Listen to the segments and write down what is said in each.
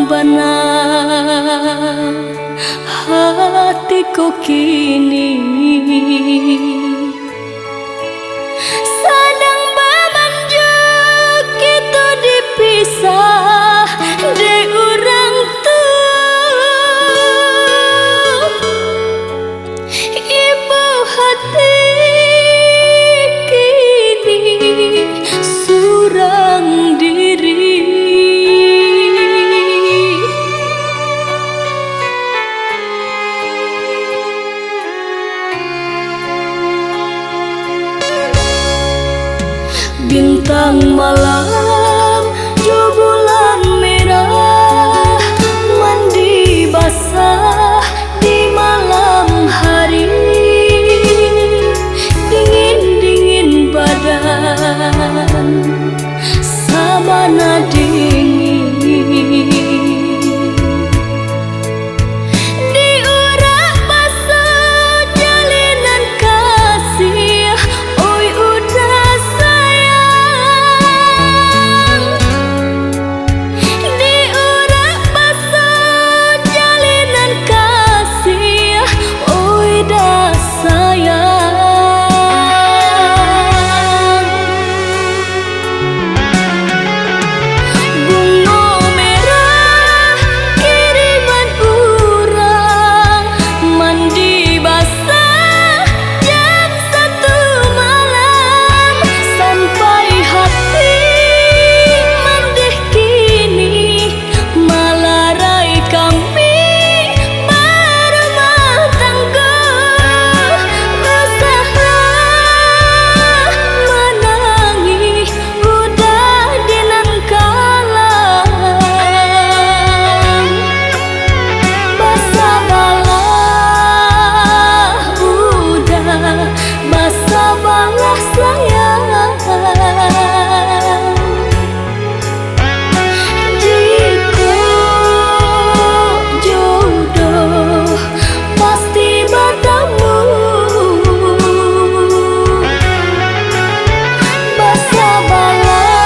membana hatiku kini sedang memanjang kita dipisah di orang tua ibu hati kini surang diri. Bintang malam, jauh bulan merah, mandi basah di malam hari, dingin-dingin badan, sabana dingin. Diurak basah jalinan kasih, oi udah sayang. Diurak basah jalinan kasih, oi dah sayang. Bunga merah kiriman urang, mandi basah jam 1 malam, sampai hati mendeh kini malarai kami berumah tangga. Resahlah menangis udah dinangkalang, basah balah udah, basah balah sayang. Jika jodoh pasti bertemu, basah balah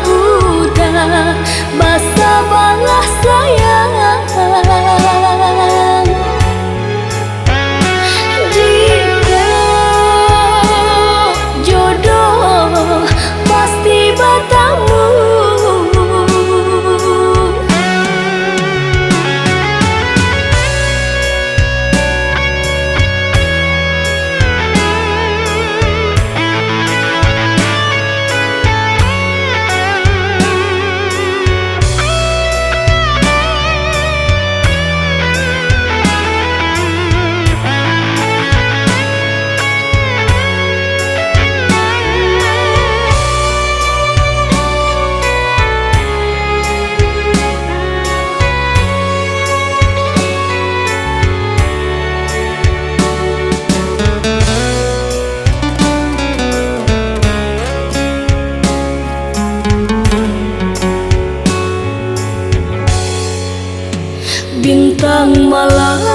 udah, basah balah sayang. Jika jodoh pasti bertemu. Bintang malam,